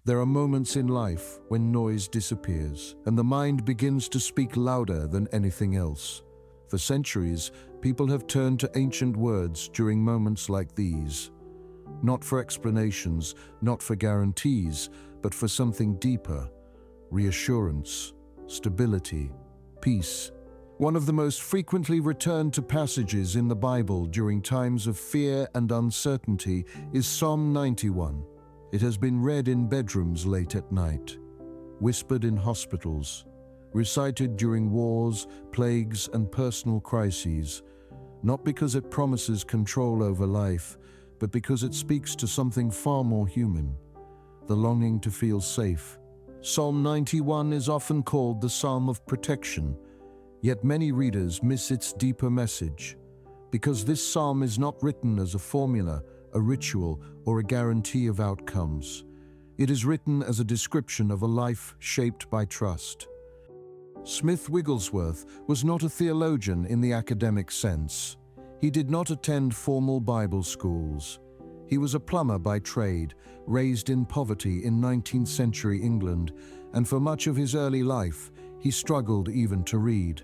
There are moments in life when noise disappears and the mind begins to speak louder than anything else. For centuries, people have turned to ancient words during moments like these. Not for explanations, not for guarantees, but for something deeper: reassurance, stability, peace. One of the most frequently returned to passages in the Bible during times of fear and uncertainty is Psalm 91. It has been read in bedrooms late at night, whispered in hospitals, recited during wars, plagues, and personal crises, not because it promises control over life, but because it speaks to something far more human: the longing to feel safe. Psalm 91 is often called the Psalm of Protection, yet many readers miss its deeper message, because this psalm is not written as a formula, a ritual, or a guarantee of outcomes. It is written as a description of a life shaped by trust. Smith Wigglesworth was not a theologian in the academic sense. He did not attend formal Bible schools. He was a plumber by trade, raised in poverty in 19th century England, and for much of his early life, he struggled even to read.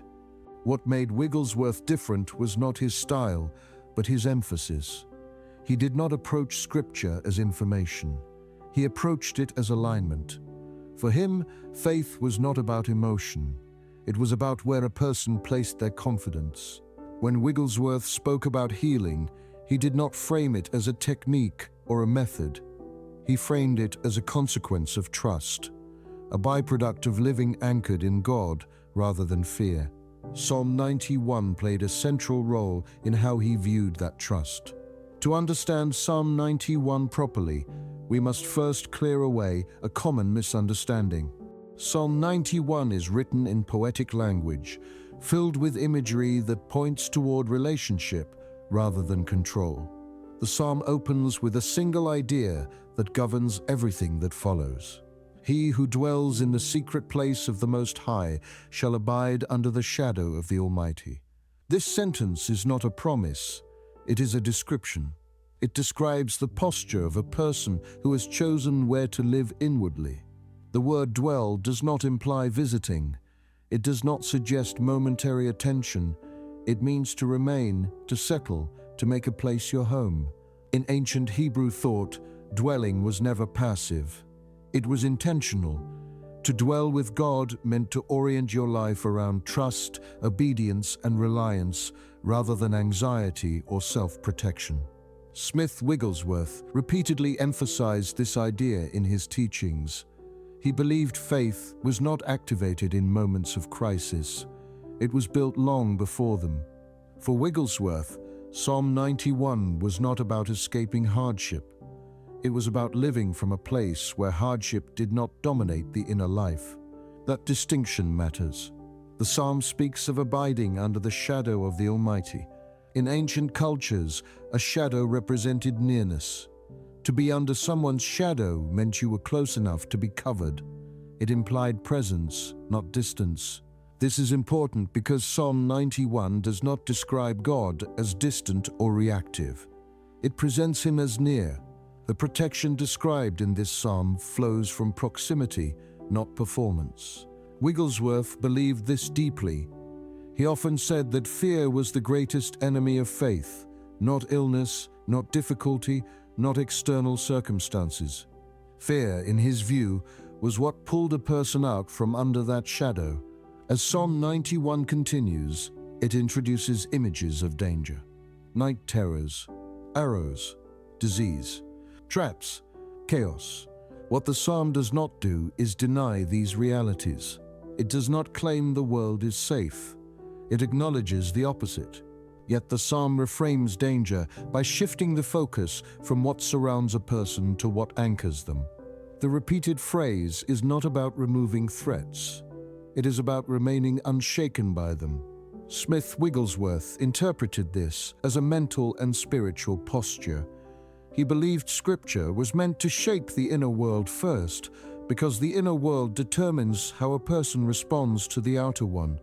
What made Wigglesworth different was not his style, but his emphasis. He did not approach Scripture as information. He approached it as alignment. For him, faith was not about emotion. It was about where a person placed their confidence. When Wigglesworth spoke about healing, he did not frame it as a technique or a method. He framed it as a consequence of trust, a byproduct of living anchored in God rather than fear. Psalm 91 played a central role in how he viewed that trust. To understand Psalm 91 properly, we must first clear away a common misunderstanding. Psalm 91 is written in poetic language, filled with imagery that points toward relationship rather than control. The psalm opens with a single idea that governs everything that follows. He who dwells in the secret place of the Most High shall abide under the shadow of the Almighty. This sentence is not a promise, it is a description. It describes the posture of a person who has chosen where to live inwardly. The word dwell does not imply visiting. It does not suggest momentary attention. It means to remain, to settle, to make a place your home. In ancient Hebrew thought, dwelling was never passive. It was intentional. To dwell with God meant to orient your life around trust, obedience, and reliance, rather than anxiety or self-protection. Smith Wigglesworth repeatedly emphasized this idea in his teachings. He believed faith was not activated in moments of crisis. It was built long before them. For Wigglesworth, Psalm 91 was not about escaping hardship. It was about living from a place where hardship did not dominate the inner life. That distinction matters. The psalm speaks of abiding under the shadow of the Almighty. In ancient cultures, a shadow represented nearness. To be under someone's shadow meant you were close enough to be covered. It implied presence, not distance. This is important because Psalm 91 does not describe God as distant or reactive. It presents him as near. The protection described in this psalm flows from proximity, not performance. Wigglesworth believed this deeply. He often said that fear was the greatest enemy of faith, not illness, not difficulty, not external circumstances. Fear, in his view, was what pulled a person out from under that shadow. As Psalm 91 continues, it introduces images of danger: night terrors, arrows, disease, traps, chaos. What the psalm does not do is deny these realities. It does not claim the world is safe. It acknowledges the opposite. Yet the psalm reframes danger by shifting the focus from what surrounds a person to what anchors them. The repeated phrase is not about removing threats. It is about remaining unshaken by them. Smith Wigglesworth interpreted this as a mental and spiritual posture. He believed Scripture was meant to shape the inner world first, because the inner world determines how a person responds to the outer one.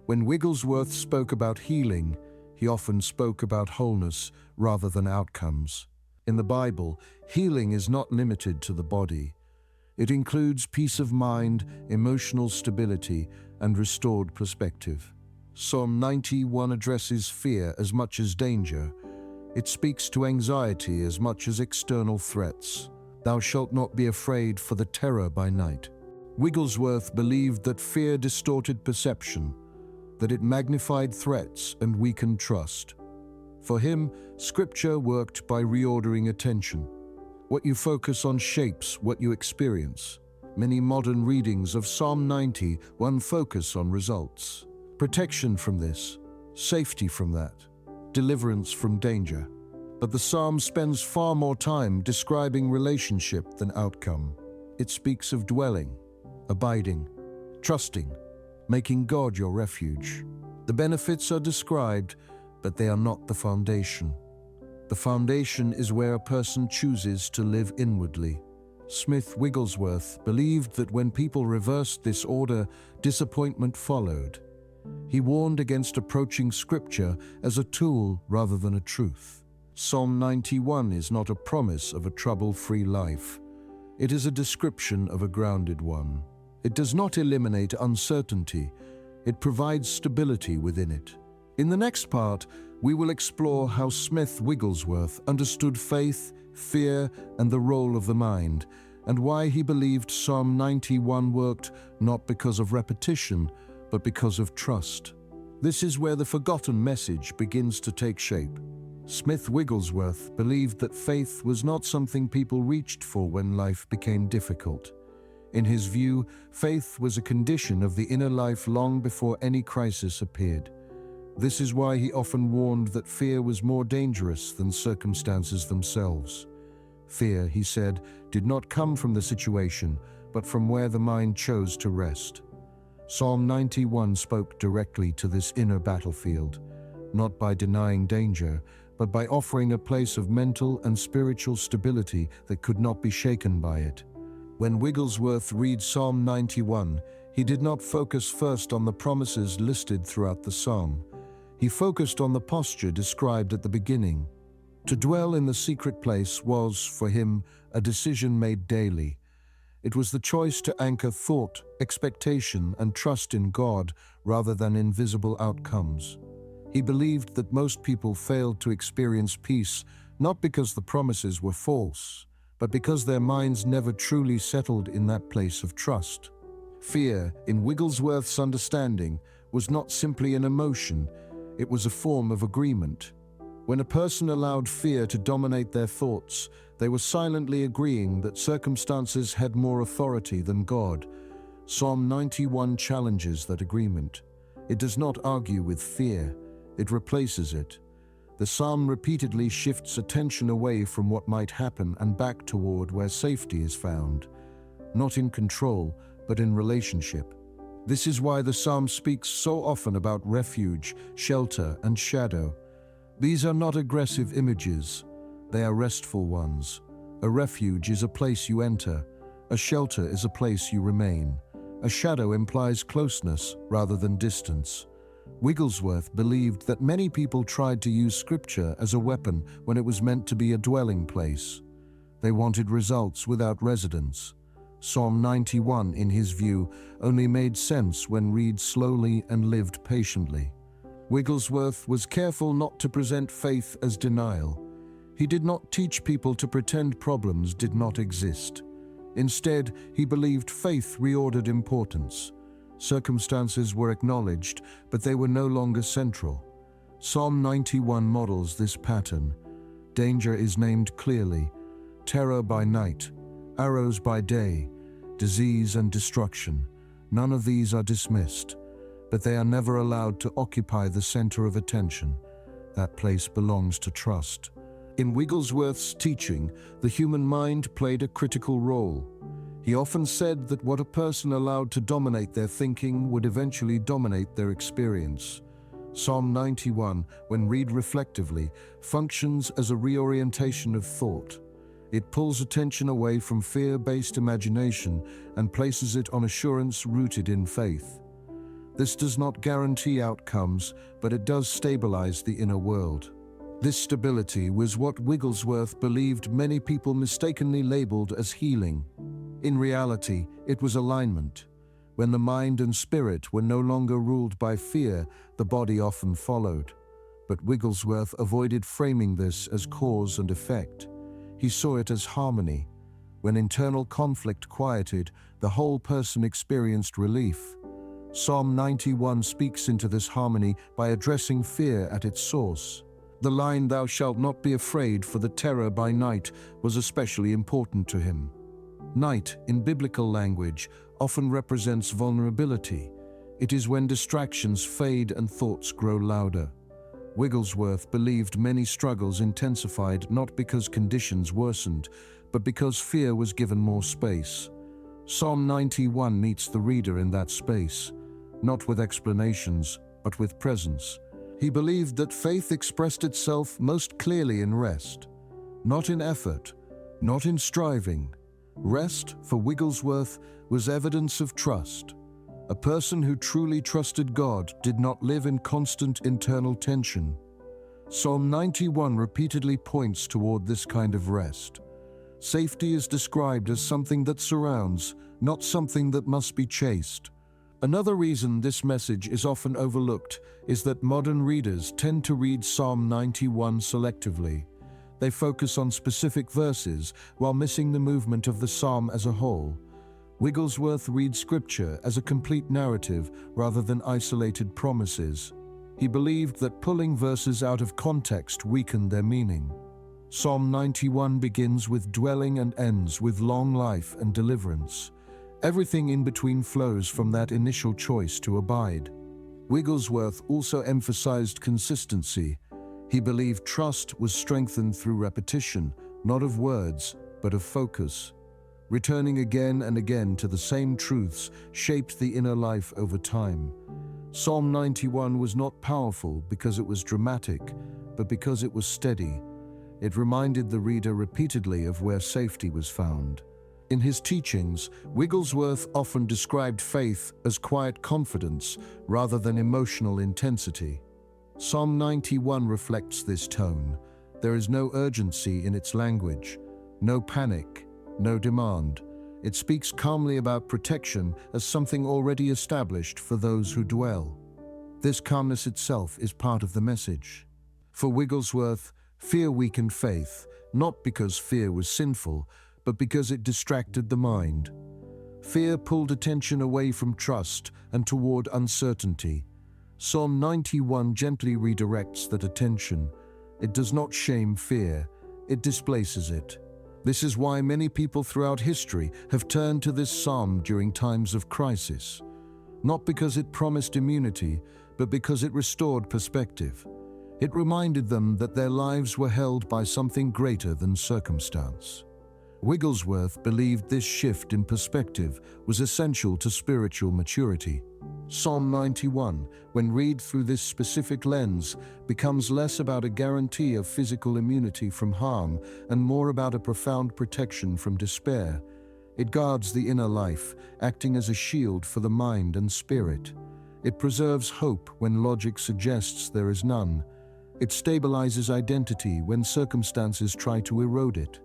When Wigglesworth spoke about healing, he often spoke about wholeness rather than outcomes. In the Bible, healing is not limited to the body. It includes peace of mind, emotional stability, and restored perspective. Psalm 91 addresses fear as much as danger. It speaks to anxiety as much as external threats. Thou shalt not be afraid for the terror by night. Wigglesworth believed that fear distorted perception, that it magnified threats and weakened trust. For him, Scripture worked by reordering attention. What you focus on shapes what you experience. Many modern readings of Psalm 91 focus on results. Protection from this, safety from that, deliverance from danger. But the psalm spends far more time describing relationship than outcome. It speaks of dwelling, abiding, trusting, making God your refuge. The benefits are described, but they are not the foundation. The foundation is where a person chooses to live inwardly. Smith Wigglesworth believed that when people reversed this order, disappointment followed. He warned against approaching Scripture as a tool rather than a truth. Psalm 91 is not a promise of a trouble-free life. It is a description of a grounded one. It does not eliminate uncertainty. It provides stability within it. In the next part, we will explore how Smith Wigglesworth understood faith, fear, and the role of the mind, and why he believed Psalm 91 worked not because of repetition, but because of trust. This is where the forgotten message begins to take shape. Smith Wigglesworth believed that faith was not something people reached for when life became difficult. In his view, faith was a condition of the inner life long before any crisis appeared. This is why he often warned that fear was more dangerous than circumstances themselves. Fear, he said, did not come from the situation, but from where the mind chose to rest. Psalm 91 spoke directly to this inner battlefield, not by denying danger, but by offering a place of mental and spiritual stability that could not be shaken by it. When Wigglesworth read Psalm 91, he did not focus first on the promises listed throughout the psalm. He focused on the posture described at the beginning. To dwell in the secret place was, for him, a decision made daily. It was the choice to anchor thought, expectation, and trust in God rather than in visible outcomes. He believed that most people failed to experience peace not because the promises were false, but because their minds never truly settled in that place of trust. Fear, in Wigglesworth's understanding, was not simply an emotion, it was a form of agreement. When a person allowed fear to dominate their thoughts, they were silently agreeing that circumstances had more authority than God. Psalm 91 challenges that agreement. It does not argue with fear, it replaces it. The psalm repeatedly shifts attention away from what might happen and back toward where safety is found, not in control, but in relationship. This is why the psalm speaks so often about refuge, shelter, and shadow. These are not aggressive images, they are restful ones. A refuge is a place you enter, a shelter is a place you remain. A shadow implies closeness rather than distance. Wigglesworth believed that many people tried to use Scripture as a weapon when it was meant to be a dwelling place. They wanted results without residence. Psalm 91, in his view, only made sense when read slowly and lived patiently. Wigglesworth was careful not to present faith as denial. He did not teach people to pretend problems did not exist. Instead, he believed faith reordered importance. Circumstances were acknowledged, but they were no longer central. Psalm 91 models this pattern. Danger is named clearly, terror by night, arrows by day, disease and destruction. None of these are dismissed, but they are never allowed to occupy the center of attention. That place belongs to trust. In Wigglesworth's teaching, the human mind played a critical role. He often said that what a person allowed to dominate their thinking would eventually dominate their experience. Psalm 91, when read reflectively, functions as a reorientation of thought. It pulls attention away from fear-based imagination and places it on assurance rooted in faith. This does not guarantee outcomes, but it does stabilize the inner world. This stability was what Wigglesworth believed many people mistakenly labeled as healing. In reality, it was alignment. When the mind and spirit were no longer ruled by fear, the body often followed. But Wigglesworth avoided framing this as cause and effect. He saw it as harmony. When internal conflict quieted, the whole person experienced relief. Psalm 91 speaks into this harmony by addressing fear at its source. The line, "Thou shalt not be afraid, for the terror by night," was especially important to him. Night, in biblical language, often represents vulnerability. It is when distractions fade and thoughts grow louder. Wigglesworth believed many struggles intensified not because conditions worsened, but because fear was given more space. Psalm 91 meets the reader in that space, not with explanations, but with presence. He believed that faith expressed itself most clearly in rest, not in effort, not in striving. Rest, for Wigglesworth, was evidence of trust. A person who truly trusted God did not live in constant internal tension. Psalm 91 repeatedly points toward this kind of rest. Safety is described as something that surrounds, not something that must be chased. Another reason this message is often overlooked is that modern readers tend to read Psalm 91 selectively. They focus on specific verses while missing the movement of the psalm as a whole. Wigglesworth reads scripture as a complete narrative rather than isolated promises. He believed that pulling verses out of context weakened their meaning. Psalm 91 begins with dwelling and ends with long life and deliverance. Everything in between flows from that initial choice to abide. Wigglesworth also emphasized consistency. He believed trust was strengthened through repetition, not of words, but of focus. Returning again and again to the same truths shaped the inner life over time. Psalm 91 was not powerful because it was dramatic, but because it was steady. It reminded the reader repeatedly of where safety was found. In his teachings, Wigglesworth often described faith as quiet confidence rather than emotional intensity. Psalm 91 reflects this tone. There is no urgency in its language, no panic, no demand. It speaks calmly about protection as something already established for those who dwell. This calmness itself is part of the message. For Wigglesworth, fear weakened faith, not because fear was sinful, but because it distracted the mind. Fear pulled attention away from trust and toward uncertainty. Psalm 91 gently redirects that attention. It does not shame fear, it displaces it. This is why many people throughout history have turned to this psalm during times of crisis. Not because it promised immunity, but because it restored perspective. It reminded them that their lives were held by something greater than circumstance. Wigglesworth believed this shift in perspective was essential to spiritual maturity. Psalm 91, when read through this specific lens, becomes less about a guarantee of physical immunity from harm and more about a profound protection from despair. It guards the inner life, acting as a shield for the mind and spirit. It preserves hope when logic suggests there is none. It stabilizes identity when circumstances try to erode it.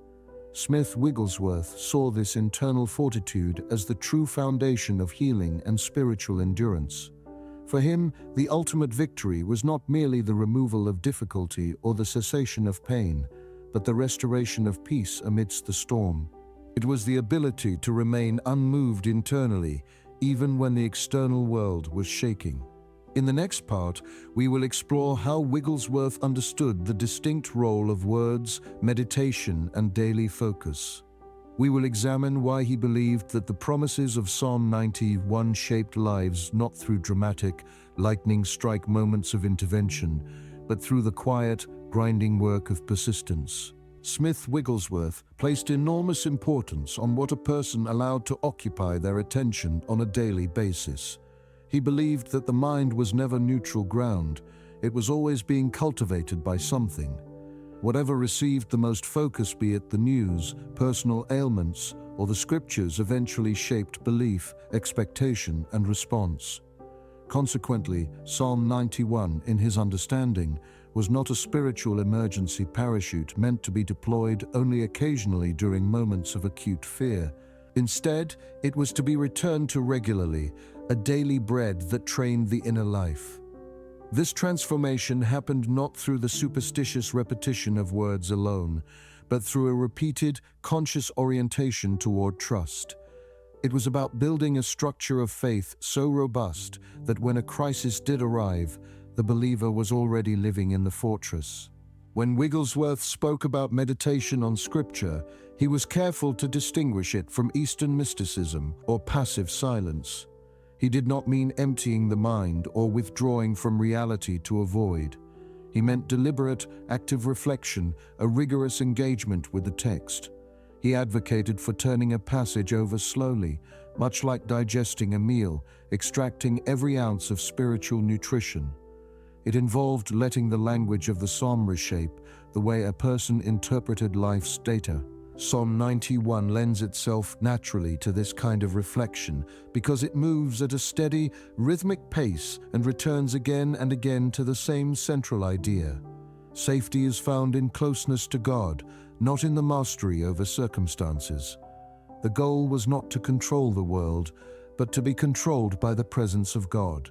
Smith Wigglesworth saw this internal fortitude as the true foundation of healing and spiritual endurance. For him, the ultimate victory was not merely the removal of difficulty or the cessation of pain, but the restoration of peace amidst the storm. It was the ability to remain unmoved internally, even when the external world was shaking. In the next part, we will explore how Wigglesworth understood the distinct role of words, meditation, and daily focus. We will examine why he believed that the promises of Psalm 91 shaped lives not through dramatic, lightning-strike moments of intervention, but through the quiet, grinding work of persistence. Smith Wigglesworth placed enormous importance on what a person allowed to occupy their attention on a daily basis. He believed that the mind was never neutral ground. It was always being cultivated by something. Whatever received the most focus, be it the news, personal ailments, or the scriptures, eventually shaped belief, expectation, and response. Consequently, Psalm 91, in his understanding, was not a spiritual emergency parachute meant to be deployed only occasionally during moments of acute fear. Instead, it was to be returned to regularly, a daily bread that trained the inner life. This transformation happened not through the superstitious repetition of words alone, but through a repeated, conscious orientation toward trust. It was about building a structure of faith so robust that when a crisis did arrive, the believer was already living in the fortress. When Wigglesworth spoke about meditation on Scripture, he was careful to distinguish it from Eastern mysticism or passive silence. He did not mean emptying the mind or withdrawing from reality to avoid. He meant deliberate, active reflection, a rigorous engagement with the text. He advocated for turning a passage over slowly, much like digesting a meal, extracting every ounce of spiritual nutrition. It involved letting the language of the psalm reshape the way a person interpreted life's data. Psalm 91 lends itself naturally to this kind of reflection because it moves at a steady, rhythmic pace and returns again and again to the same central idea. Safety is found in closeness to God, not in the mastery over circumstances. The goal was not to control the world, but to be controlled by the presence of God.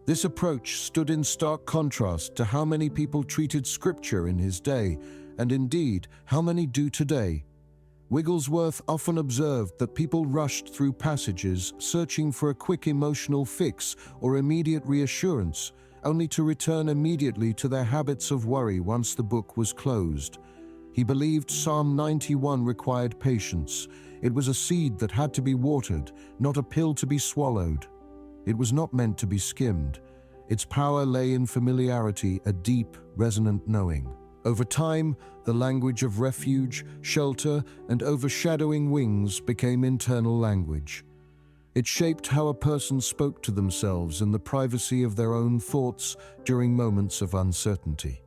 This approach stood in stark contrast to how many people treated Scripture in his day, and indeed, how many do today. Wigglesworth often observed that people rushed through passages searching for a quick emotional fix or immediate reassurance, only to return immediately to their habits of worry once the book was closed. He believed Psalm 91 required patience. It was a seed that had to be watered, not a pill to be swallowed. It was not meant to be skimmed. Its power lay in familiarity, a deep, resonant knowing. Over time, the language of refuge, shelter, and overshadowing wings became internal language. It shaped how a person spoke to themselves in the privacy of their own thoughts during moments of uncertainty.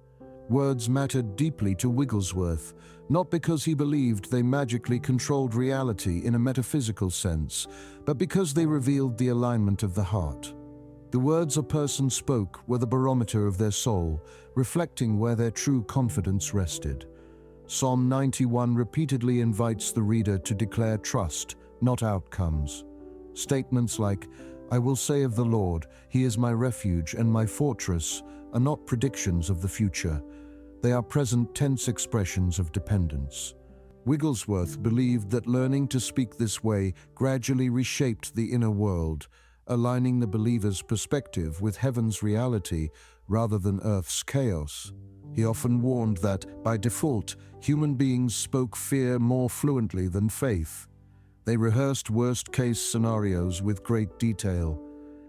Words mattered deeply to Wigglesworth, not because he believed they magically controlled reality in a metaphysical sense, but because they revealed the alignment of the heart. The words a person spoke were the barometer of their soul, reflecting where their true confidence rested. Psalm 91 repeatedly invites the reader to declare trust, not outcomes. Statements like, "I will say of the Lord, He is my refuge and my fortress," are not predictions of the future. They are present tense expressions of dependence. Wigglesworth believed that learning to speak this way gradually reshaped the inner world, aligning the believer's perspective with heaven's reality rather than earth's chaos. He often warned that, by default, human beings spoke fear more fluently than faith. They rehearsed worst-case scenarios with great detail.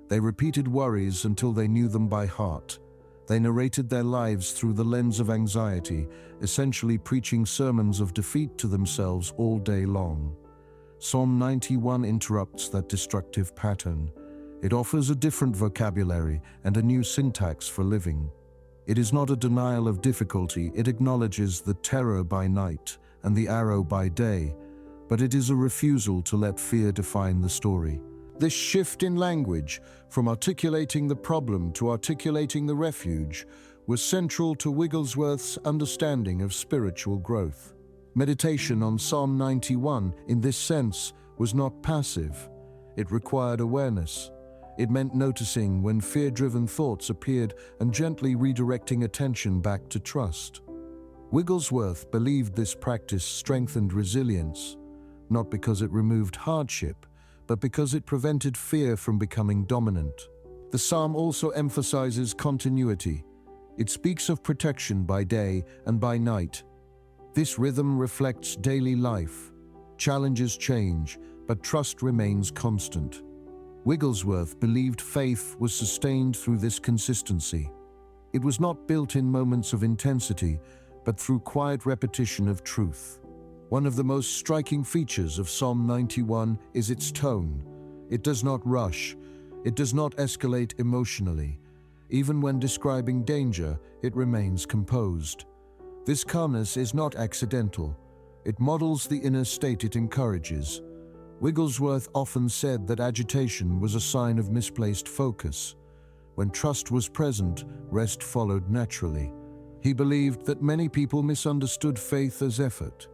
They repeated worries until they knew them by heart. They narrated their lives through the lens of anxiety, essentially preaching sermons of defeat to themselves all day long. Psalm 91 interrupts that destructive pattern. It offers a different vocabulary and a new syntax for living. It is not a denial of difficulty, it acknowledges the terror by night and the arrow by day, but it is a refusal to let fear define the story. This shift in language, from articulating the problem to articulating the refuge, was central to Wigglesworth's understanding of spiritual growth. Meditation on Psalm 91, in this sense, was not passive. It required awareness. It meant noticing when fear-driven thoughts appeared and gently redirecting attention back to trust. Wigglesworth believed this practice strengthened resilience, not because it removed hardship, but because it prevented fear from becoming dominant. The psalm also emphasizes continuity. It speaks of protection by day and by night. This rhythm reflects daily life. Challenges change, but trust remains constant. Wigglesworth believed faith was sustained through this consistency. It was not built in moments of intensity, but through quiet repetition of truth. One of the most striking features of Psalm 91 is its tone. It does not rush. It does not escalate emotionally. Even when describing danger, it remains composed. This calmness is not accidental. It models the inner state it encourages. Wigglesworth often said that agitation was a sign of misplaced focus. When trust was present, rest followed naturally. He believed that many people misunderstood faith as effort.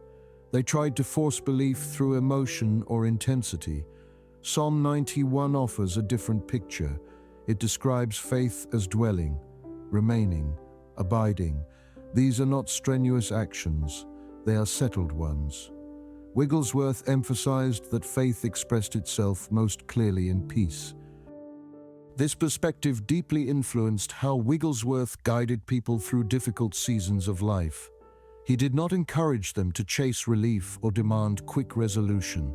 They tried to force belief through emotion or intensity. Psalm 91 offers a different picture. It describes faith as dwelling, remaining, abiding. These are not strenuous actions, they are settled ones. Wigglesworth emphasized that faith expressed itself most clearly in peace. This perspective deeply influenced how Wigglesworth guided people through difficult seasons of life. He did not encourage them to chase relief or demand quick resolution.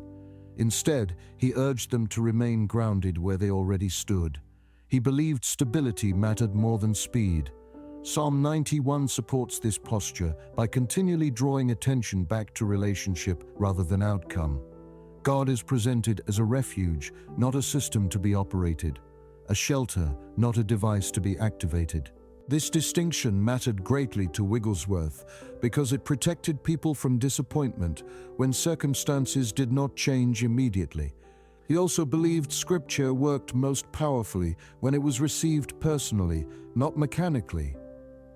Instead, he urged them to remain grounded where they already stood. He believed stability mattered more than speed. Psalm 91 supports this posture by continually drawing attention back to relationship rather than outcome. God is presented as a refuge, not a system to be operated, a shelter, not a device to be activated. This distinction mattered greatly to Wigglesworth because it protected people from disappointment when circumstances did not change immediately. He also believed Scripture worked most powerfully when it was received personally, not mechanically.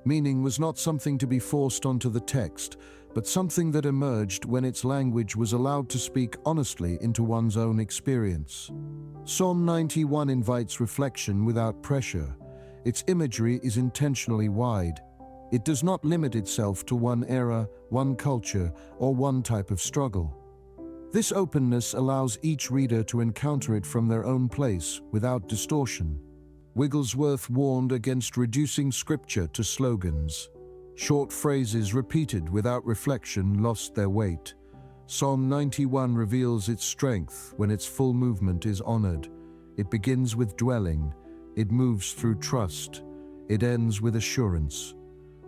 Meaning was not something to be forced onto the text, but something that emerged when its language was allowed to speak honestly into one's own experience. Psalm 91 invites reflection without pressure. Its imagery is intentionally wide. It does not limit itself to one era, one culture, or one type of struggle. This openness allows each reader to encounter it from their own place, without distortion. Wigglesworth warned against reducing Scripture to slogans. Short phrases repeated without reflection lost their weight. Psalm 91 reveals its strength when its full movement is honored. It begins with dwelling. It moves through trust. It ends with assurance.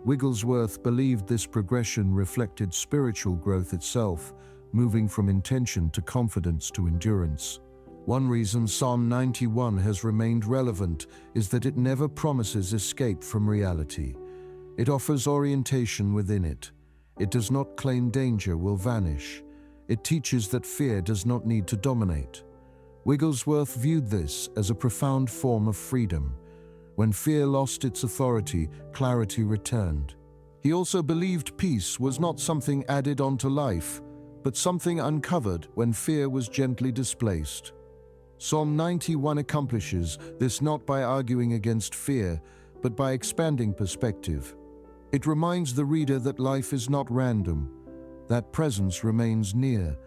Wigglesworth believed this progression reflected spiritual growth itself, moving from intention to confidence to endurance. One reason Psalm 91 has remained relevant is that it never promises escape from reality. It offers orientation within it. It does not claim danger will vanish. It teaches that fear does not need to dominate. Wigglesworth viewed this as a profound form of freedom. When fear lost its authority, clarity returned. He also believed peace was not something added onto life, but something uncovered when fear was gently displaced. Psalm 91 accomplishes this not by arguing against fear, but by expanding perspective. It reminds the reader that life is not random, that presence remains near,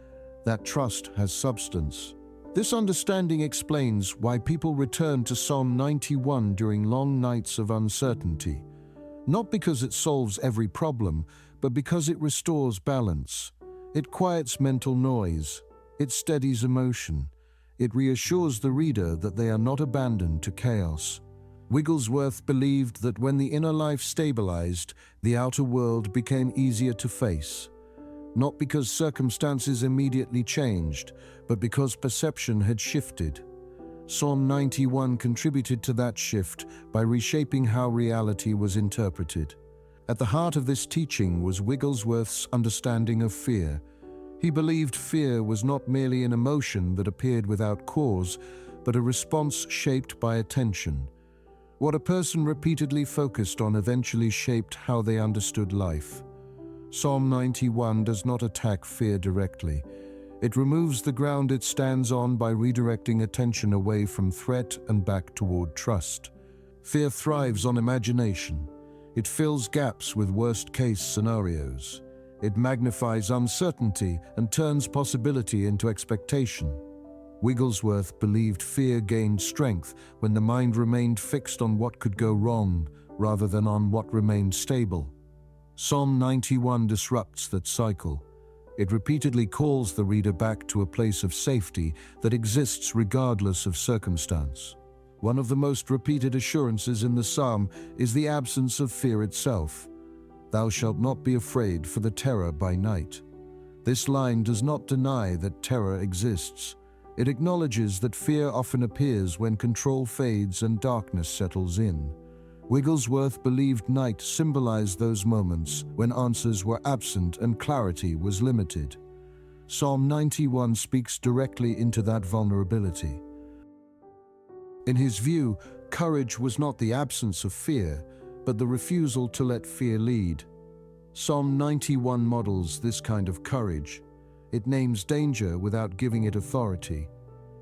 that trust has substance. This understanding explains why people return to Psalm 91 during long nights of uncertainty. Not because it solves every problem, but because it restores balance. It quiets mental noise. It steadies emotion. It reassures the reader that they are not abandoned to chaos. Wigglesworth believed that when the inner life stabilized, the outer world became easier to face. Not because circumstances immediately changed, but because perception had shifted. Psalm 91 contributed to that shift by reshaping how reality was interpreted. At the heart of this teaching was Wigglesworth's understanding of fear. He believed fear was not merely an emotion that appeared without cause, but a response shaped by attention. What a person repeatedly focused on eventually shaped how they understood life. Psalm 91 does not attack fear directly. It removes the ground it stands on by redirecting attention away from threat and back toward trust. Fear thrives on imagination. It fills gaps with worst-case scenarios. It magnifies uncertainty and turns possibility into expectation. Wigglesworth believed fear gained strength when the mind remained fixed on what could go wrong rather than on what remained stable. Psalm 91 disrupts that cycle. It repeatedly calls the reader back to a place of safety that exists regardless of circumstance. One of the most repeated assurances in the psalm is the absence of fear itself. Thou shalt not be afraid for the terror by night. This line does not deny that terror exists. It acknowledges that fear often appears when control fades and darkness settles in. Wigglesworth believed night symbolized those moments when answers were absent and clarity was limited. Psalm 91 speaks directly into that vulnerability. In his view, courage was not the absence of fear, but the refusal to let fear lead. Psalm 91 models this kind of courage. It names danger without giving it authority.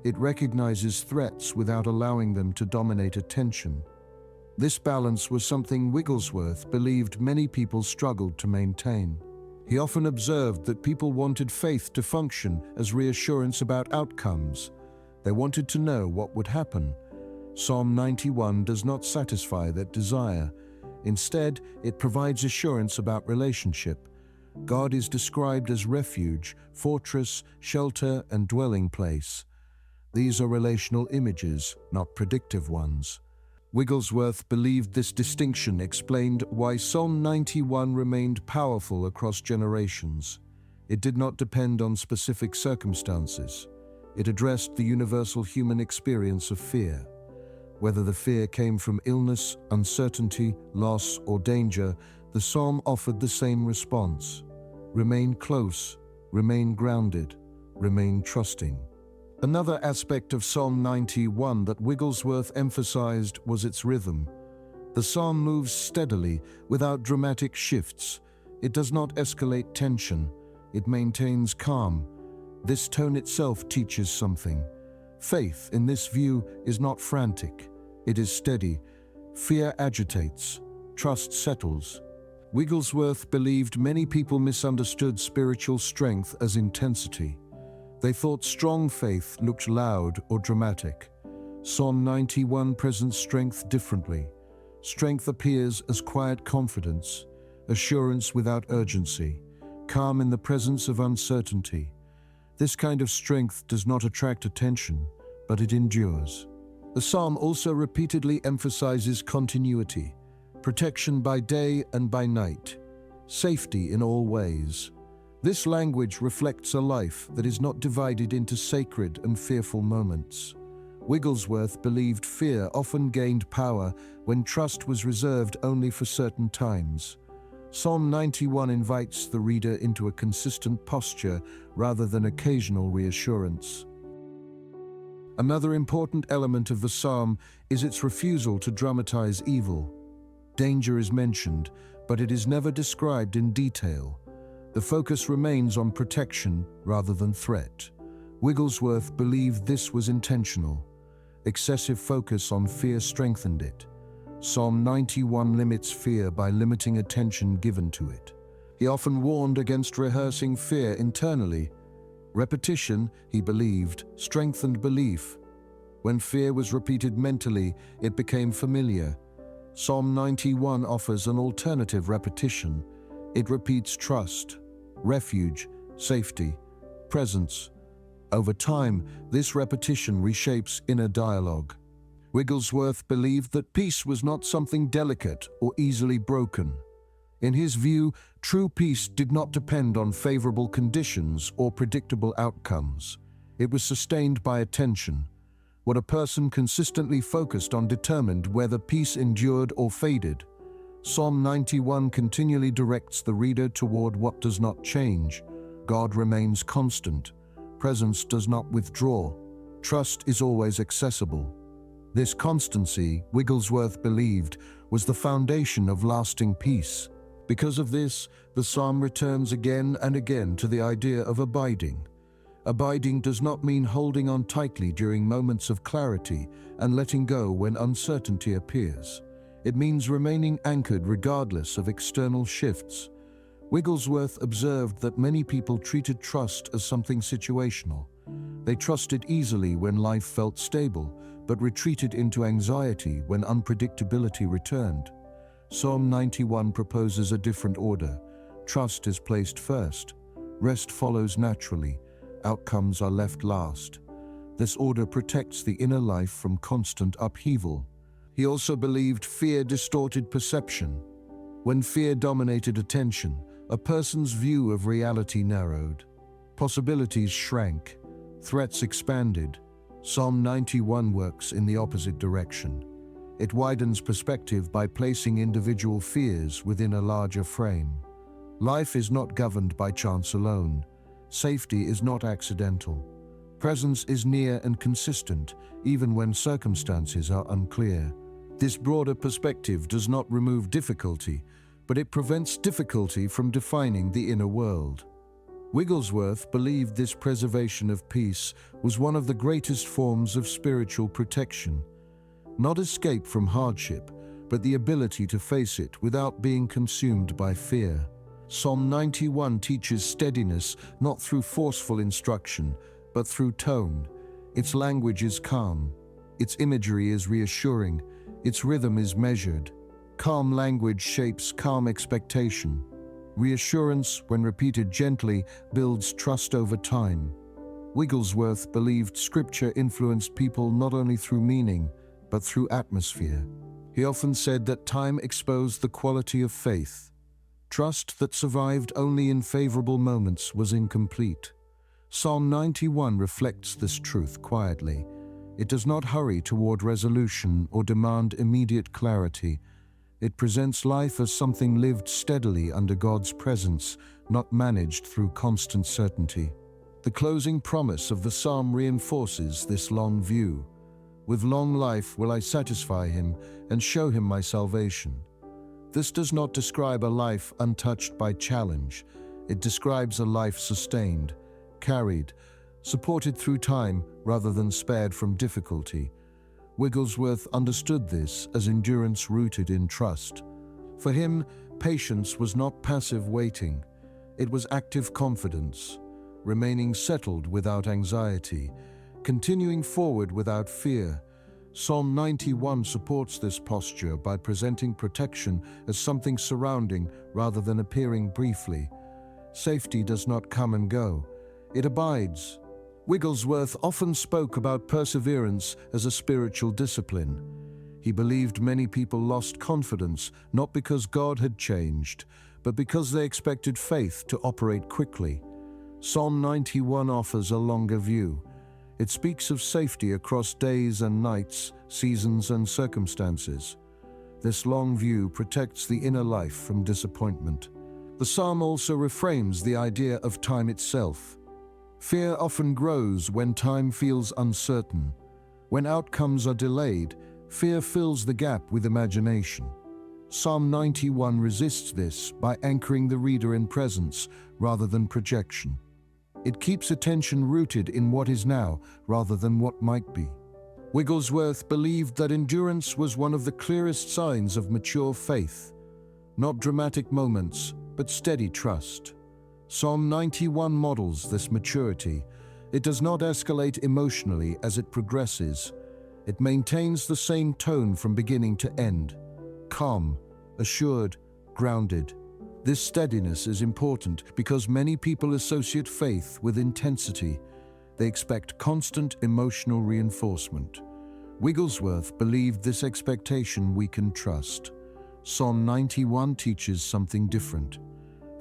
It recognizes threats without allowing them to dominate attention. This balance was something Wigglesworth believed many people struggled to maintain. He often observed that people wanted faith to function as reassurance about outcomes. They wanted to know what would happen. Psalm 91 does not satisfy that desire. Instead, it provides assurance about relationship. God is described as refuge, fortress, shelter, and dwelling place. These are relational images, not predictive ones. Wigglesworth believed this distinction explained why Psalm 91 remained powerful across generations. It did not depend on specific circumstances. It addressed the universal human experience of fear. Whether the fear came from illness, uncertainty, loss, or danger, the psalm offered the same response. Remain close, remain grounded, remain trusting. Another aspect of Psalm 91 that Wigglesworth emphasized was its rhythm. The psalm moves steadily, without dramatic shifts. It does not escalate tension. It maintains calm. This tone itself teaches something. Faith, in this view, is not frantic. It is steady. Fear agitates. Trust settles. Wigglesworth believed many people misunderstood spiritual strength as intensity. They thought strong faith looked loud or dramatic. Psalm 91 presents strength differently. Strength appears as quiet confidence, assurance without urgency, calm in the presence of uncertainty. This kind of strength does not attract attention, but it endures. The psalm also repeatedly emphasizes continuity, protection by day and by night, safety in all ways. This language reflects a life that is not divided into sacred and fearful moments. Wigglesworth believed fear often gained power when trust was reserved only for certain times. Psalm 91 invites the reader into a consistent posture rather than occasional reassurance. Another important element of the psalm is its refusal to dramatize evil. Danger is mentioned, but it is never described in detail. The focus remains on protection rather than threat. Wigglesworth believed this was intentional. Excessive focus on fear strengthened it. Psalm 91 limits fear by limiting attention given to it. He often warned against rehearsing fear internally. Repetition, he believed, strengthened belief. When fear was repeated mentally, it became familiar. Psalm 91 offers an alternative repetition. It repeats trust, refuge, safety, presence. Over time, this repetition reshapes inner dialogue. Wigglesworth believed that peace was not something delicate or easily broken. In his view, true peace did not depend on favorable conditions or predictable outcomes. It was sustained by attention. What a person consistently focused on determined whether peace endured or faded. Psalm 91 continually directs the reader toward what does not change. God remains constant. Presence does not withdraw. Trust is always accessible. This constancy, Wigglesworth believed, was the foundation of lasting peace. Because of this, the psalm returns again and again to the idea of abiding. Abiding does not mean holding on tightly during moments of clarity and letting go when uncertainty appears. It means remaining anchored regardless of external shifts. Wigglesworth observed that many people treated trust as something situational. They trusted easily when life felt stable, but retreated into anxiety when unpredictability returned. Psalm 91 proposes a different order. Trust is placed first. Rest follows naturally. Outcomes are left last. This order protects the inner life from constant upheaval. He also believed fear distorted perception. When fear dominated attention, a person's view of reality narrowed. Possibilities shrank. Threats expanded. Psalm 91 works in the opposite direction. It widens perspective by placing individual fears within a larger frame. Life is not governed by chance alone. Safety is not accidental. Presence is near and consistent, even when circumstances are unclear. This broader perspective does not remove difficulty, but it prevents difficulty from defining the inner world. Wigglesworth believed this preservation of peace was one of the greatest forms of spiritual protection. Not escape from hardship, but the ability to face it without being consumed by fear. Psalm 91 teaches steadiness not through forceful instruction, but through tone. Its language is calm. Its imagery is reassuring. Its rhythm is measured. Calm language shapes calm expectation. Reassurance, when repeated gently, builds trust over time. Wigglesworth believed Scripture influenced people not only through meaning, but through atmosphere. He often said that time exposed the quality of faith. Trust that survived only in favorable moments was incomplete. Psalm 91 reflects this truth quietly. It does not hurry toward resolution or demand immediate clarity. It presents life as something lived steadily under God's presence, not managed through constant certainty. The closing promise of the psalm reinforces this long view. With long life will I satisfy him and show him my salvation. This does not describe a life untouched by challenge. It describes a life sustained, carried, supported through time rather than spared from difficulty. Wigglesworth understood this as endurance rooted in trust. For him, patience was not passive waiting. It was active confidence, remaining settled without anxiety, continuing forward without fear. Psalm 91 supports this posture by presenting protection as something surrounding rather than appearing briefly. Safety does not come and go. It abides. Wigglesworth often spoke about perseverance as a spiritual discipline. He believed many people lost confidence not because God had changed, but because they expected faith to operate quickly. Psalm 91 offers a longer view. It speaks of safety across days and nights, seasons and circumstances. This long view protects the inner life from disappointment. The psalm also reframes the idea of time itself. Fear often grows when time feels uncertain. When outcomes are delayed, fear fills the gap with imagination. Psalm 91 resists this by anchoring the reader in presence rather than projection. It keeps attention rooted in what is now rather than what might be. Wigglesworth believed that endurance was one of the clearest signs of mature faith. Not dramatic moments, but steady trust. Psalm 91 models this maturity. It does not escalate emotionally as it progresses. It maintains the same tone from beginning to end. Calm, assured, grounded. This steadiness is important because many people associate faith with intensity. They expect constant emotional reinforcement. Wigglesworth believed this expectation weakened trust. Psalm 91 teaches something different.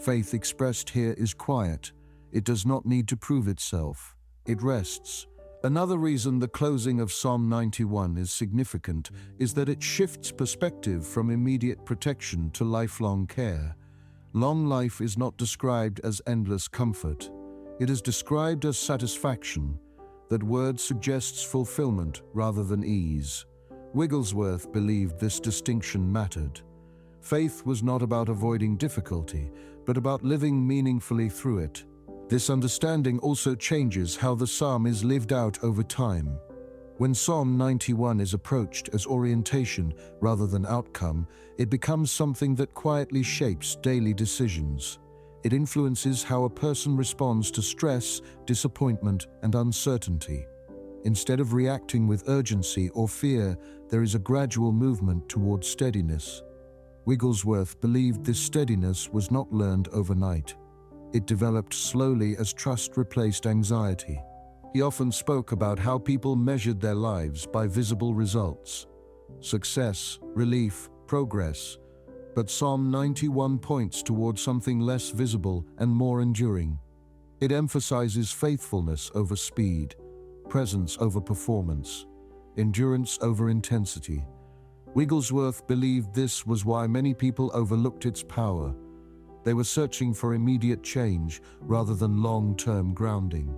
Faith expressed here is quiet. It does not need to prove itself. It rests. Another reason the closing of Psalm 91 is significant is that it shifts perspective from immediate protection to lifelong care. Long life is not described as endless comfort. It is described as satisfaction. That word suggests fulfillment rather than ease. Wigglesworth believed this distinction mattered. Faith was not about avoiding difficulty, but about living meaningfully through it. This understanding also changes how the psalm is lived out over time. When Psalm 91 is approached as orientation rather than outcome, it becomes something that quietly shapes daily decisions. It influences how a person responds to stress, disappointment, and uncertainty. Instead of reacting with urgency or fear, there is a gradual movement toward steadiness. Wigglesworth believed this steadiness was not learned overnight. It developed slowly as trust replaced anxiety. He often spoke about how people measured their lives by visible results: success, relief, progress. But Psalm 91 points toward something less visible and more enduring. It emphasizes faithfulness over speed, presence over performance, endurance over intensity. Wigglesworth believed this was why many people overlooked its power. They were searching for immediate change rather than long-term grounding.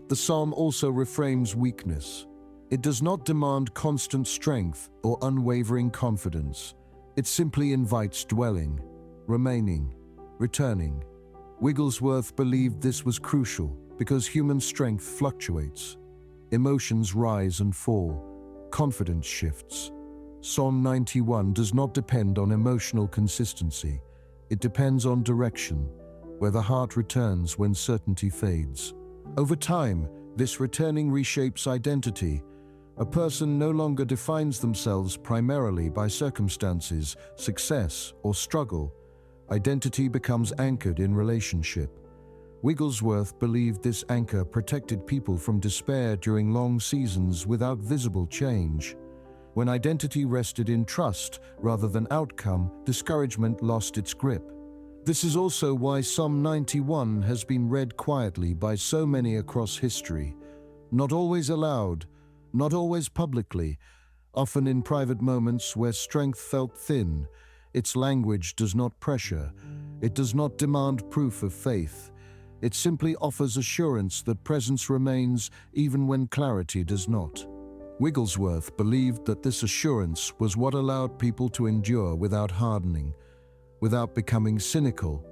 The psalm also reframes weakness. It does not demand constant strength or unwavering confidence. It simply invites dwelling, remaining, returning. Wigglesworth believed this was crucial because human strength fluctuates. Emotions rise and fall. Confidence shifts. Psalm 91 does not depend on emotional consistency. It depends on direction, where the heart returns when certainty fades. Over time, this returning reshapes identity. A person no longer defines themselves primarily by circumstances, success, or struggle. Identity becomes anchored in relationship. Wigglesworth believed this anchor protected people from despair during long seasons without visible change. When identity rested in trust rather than outcome, discouragement lost its grip. This is also why Psalm 91 has been read quietly by so many across history. Not always aloud, not always publicly, often in private moments where strength felt thin. Its language does not pressure. It does not demand proof of faith. It simply offers assurance that presence remains even when clarity does not. Wigglesworth believed that this assurance was what allowed people to endure without hardening, without becoming cynical,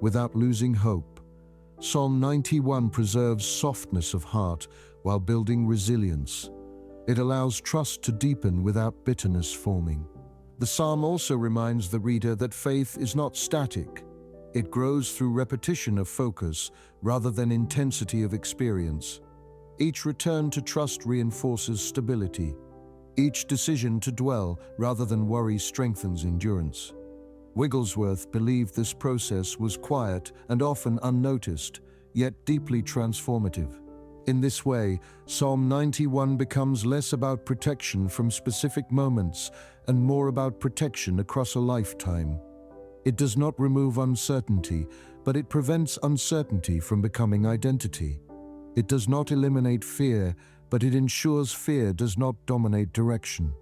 without losing hope. Psalm 91 preserves softness of heart while building resilience. It allows trust to deepen without bitterness forming. The psalm also reminds the reader that faith is not static. It grows through repetition of focus rather than intensity of experience. Each return to trust reinforces stability. Each decision to dwell rather than worry strengthens endurance. Wigglesworth believed this process was quiet and often unnoticed, yet deeply transformative. In this way, Psalm 91 becomes less about protection from specific moments and more about protection across a lifetime. It does not remove uncertainty, but it prevents uncertainty from becoming identity. It does not eliminate fear, but it ensures fear does not dominate direction.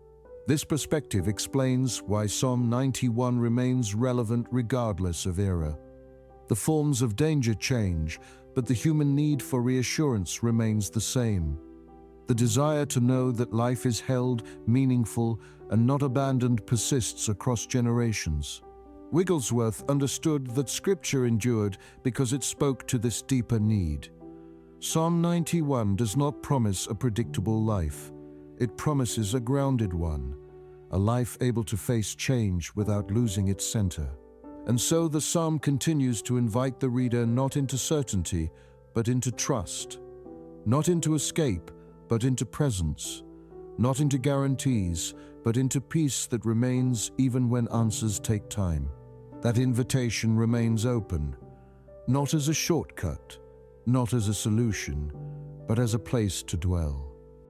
This perspective explains why Psalm 91 remains relevant regardless of era. The forms of danger change, but the human need for reassurance remains the same. The desire to know that life is held, meaningful, and not abandoned persists across generations. Wigglesworth understood that Scripture endured because it spoke to this deeper need. Psalm 91 does not promise a predictable life. It promises a grounded one, a life able to face change without losing its center. And so the psalm continues to invite the reader not into certainty, but into trust. Not into escape, but into presence. Not into guarantees, but into peace that remains even when answers take time. That invitation remains open, not as a shortcut, not as a solution, but as a place to dwell.